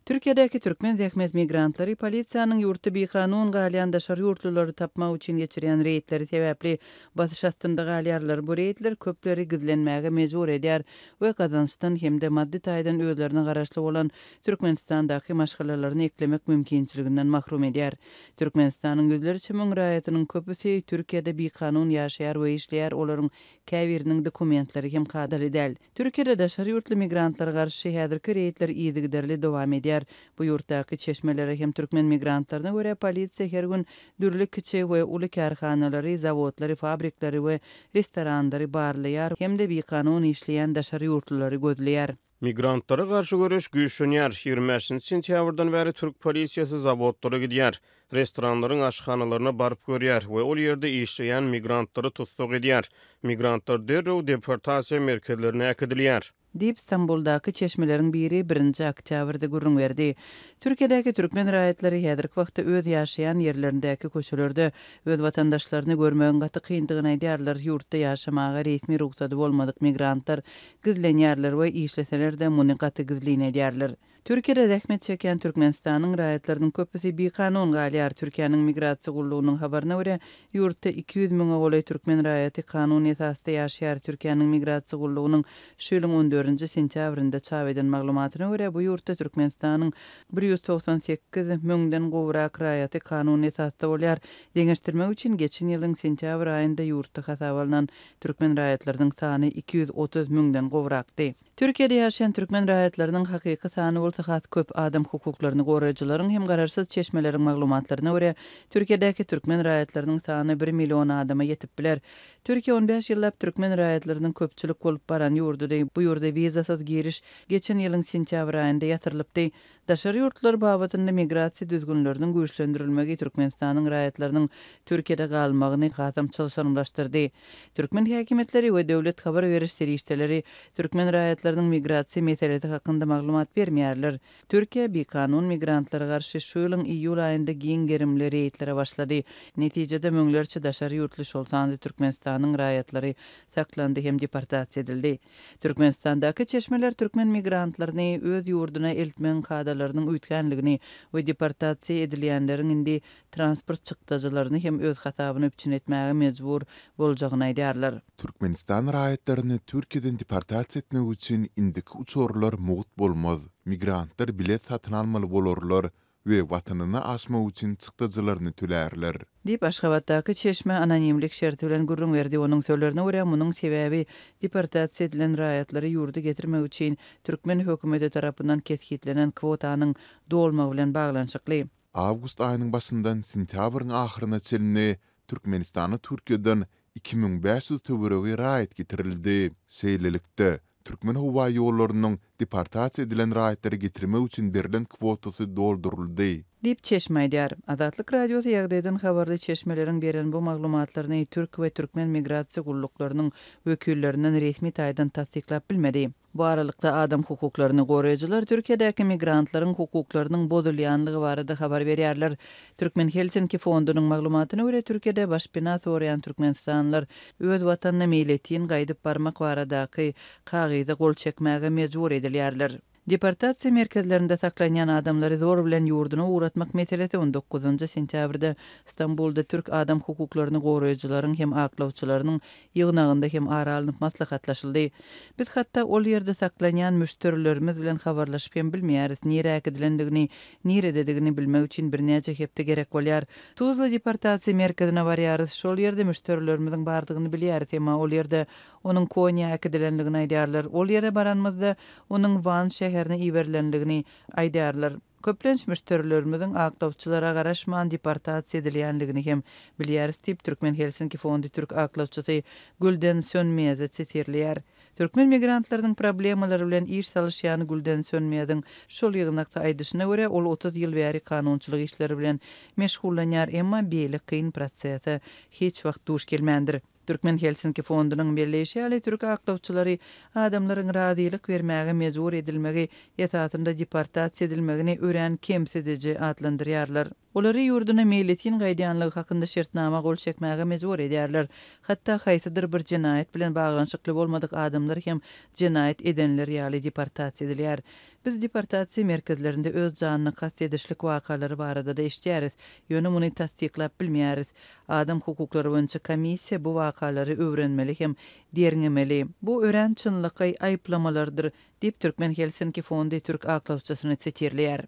Türkiýedäki türkmen zähmet migrantlary polisiýanyň ýurtda bekanun galýan daşary ýurtlulary tapmak üçin geçirýän reýtleri sebäpli basyş astynda galýarlar. Bu reýtler köpleri gizlenmäge mejbur edýär we gazançdan hemde maddi taýdan özlerine garaşly bolan Türkmenistandaky maşgalalaryny eklemek mümkinçiliginden mahrum edýär. Türkmenistanyň gözleriçe möňraýatynyň köpüsi Türkiýede bekanun ýaşaýar we işleýär, olaryň käbiriniň dokumentlary hem kadar edäl. Türkiýede daşary ýurtly migrantlara garşy häzirki reýtler ýygyderli dowam edýär. Bu ýurtdaky çeşmelere hem türkmen migrantlaryna görä polisiýa her gün dürli kiçi we uly karhanalary, zawodlary, fabriklary we restoranlary barlaýar hemde bekanun işleýän daşary ýurtlulary gözleýär. Migrantlara garşy görüş güýçlenýär. 20 sentýabrdan bäri türk polisiýasy zawodlara gidýär, restoranlaryň aşxanalaryna baryp görýär we ol ýerde işleýän migrantlary tutsak edýär. Migrantlar derrew deportasiýa merkezlerine äkidilýär. Dip İstanbul'daki çeşmelerin biri 1. oktyabrda gurrun verdi. Türkiye'deki Türkmen raýatlary häzirki wagtda öz ýaşaýan ýerlerindäki köçelerde öz watandaşlaryny görmegen gaty kyndygyny aýdýarlar. Ýurtda ýaşamaga resmi ruhsady bolmadyk migrantlar gizlenýärler we işleseler de muny gaty gizlin edýärler. Türkiýede zähmet çeken Türkmenistanyň raýatlarynyň köpüsi bekanun galýar. Türkiýanyň migrasiýa gullugynyň habaryna görä, ýurtda 200 000 goly türkmen raýaty kanun esasda ýaşaýar. Türkiýanyň migrasiýa gullugynyň şu ýylyň 14 sentýabrynda çap eden maglumatyna görä, bu ýurtda Türkmenistanyň 198 000den gowrak raýaty kanun esasda bolýar. Deňeşdirmek üçin geçen ýylyň sentyabr aýynda ýurtda hasap alynan türkmen raýatlarynyň sany 230 000den gowrakdy. Türkiýede ýaşaýan türkmen raýatlarynyň hakyky sany bolsa has köp adam hukuklaryny goraýjylaryň hem gararsyz çeşmeleriň maglumatlaryna görä, Türkiýedäki türkmen raýatlarynyň sany 1 million adama ýetip biler. Türkiýe 15 ýyllap türkmen raýatlarynyň köpçülik bolup baran ýurdudy. Bu ýurda wizasyz giriş geçen ýylyň sentyabr aýynda ýatyrylypdy. Daşary ýurtlar babatynda migrasiýa düzgünleriniň güýçlendirilmegi Türkmenistanyň raýatlarynyň Türkiýede galmagyny gasam çalşanlaşdyrdy. Türkmen häkimetleri we döwlet habar beriş serişdeleri türkmen raýatlarynyň migrasiýa meselesi hakynda maglumat bermeýärler. Türkiýe bekanun migrantlara garşy şu ýylyň iýul aýynda giň gerimli reýtlere başlady. Netijede möňlerçe daşary ýurtly şolsandy Türkmenistanyň raýatlary saklandy hem deportasiýa edildi. Türkmenistandaky çeşmeler türkmen migrantlaryny öz ýurduna eltmen kadalarynyň üýtgenligini we deportasiýa edilýänleriň indi transport çykdyjylaryny hem öz hasabyna üçin etmäge mejbur boljagyny aýdýarlar. Türkmenistan raýatlaryny Türkiýeden deportasiýa etmek üçin indiki uçurlar mugut bolmaz. Migrantlar bilet satyn almaly bolarlar we watanyna aşmak üçin çykdyjylaryny tülärler. Dip Aşgabatdaky çeşme anonimlik şerti bilen gurrun berdi. Onuň söýlerine görä, munyň sebäbi deportasiýa edilen raýatlary ýurda getirmek üçin türkmen hökümeti tarapyndan kesgitlenen kwotanyň dolmagy bilen baglanşykly. Awgust aýynyň başyndan sentýabryň ahyryna çelini Türkmenistany Türkiýeden 2500 töweregi raýat getirildi. Seýlelikde türkmen howa ýollarynyň deportasiýa edilen raýatlary getirmek üçin berilen kwotasy dolduruldy. Dip çeşme aýdýar. Azatlyk radiosu ýagdaýdan habarly çeşmeleriň beren bu maglumatlaryny türk we türkmen migrasiýa gulluklarynyň wekillerinden resmi taýdan tasdiklap bilmedi. Bu aralykda adam hukuklaryny goraýjylar Türkiýedäki migrantlaryň hukuklarynyň bozulýanlygy barada habar berýärler. Türkmen Helsinki fondunyň maglumatyna görä, Türkiýede başpina soraýan türkmenistanlylar öz watanyna meýletin gaýdyp barmak baradaky kagyza gol çekmäge mejbur edilýärler. Deportasiýa merkezlerinde saklanyan adamları zor bilen ýurduna uğratmak meselesi 19 sentyabrda İstanbul'da Türk adam hukuklaryny goraýjylaryň hem aklawçylarynyň ýygnagynda hem aralanyp maslahatlaşyldy. Biz hatda ol ýerde saklanyan müşterilerimiz bilen habarlaşyp hem bilmeýäris, nire äkidilendigini, nire dedigini bilmek üçin birnäçe hepde gerek bolýar. Tuzla deportasiýa merkezine barýarys, şol ýerde müşterilerimiziň bardygyny bilýäris, hem ol ýerde onuň Konya äkidilendigini aýdýarlar. Ol ýere baranmazda onuň Van şäherine iwerilendigini aýdýarlar. Köplenç müşterilerimiziň aklawçylara garaşman deportasiýa edilýänligini hem bilýäris diýip Türkmen Helsinki fondy Türk aklawçysy Gülden Sönmeýäze çetirlýär. Türkmen migrantlarynyň problemalary bilen iş salışýany Gülden Sönmeýäziň şol ýygnakda aýdyşyna görä, ol 30 ýyl bäri kanunçylyk işleri bilen meşgullanýar, emma beýle kyn prosesde hiç wagt duş gelmändir. Türkmen Helsinki fondunyň birleşýäli Türk aklawçylary adamlaryň razylyk bermäge mejbur edilmegi ýetatynda deportasiýa edilmegini ören kemsedici adlandyrýarlar. Olary ýurduna meýletin gaýdýanlygy hakynda şertnama gol çekmäge mejbur edýärler. Hatda haýsydyr bir jinayet bilen baglanşykly bolmadyk adamlar hem jinayet edenler ýaly deportasiýa edilýär. Biz deportasiya merkezlerinde öz canını kast edişlik wakalary barada da eşdýäris. Ýöne muny tasdiklap bilmeýäris. Adam hukuklary boýunça komissiya bu wakalary öwrenmeli hem derňemeli. Bu ören çynlygy aýplamalardyr diýip Türkmen Helsinki Fondy Türk aklawçysyny çetirleýär.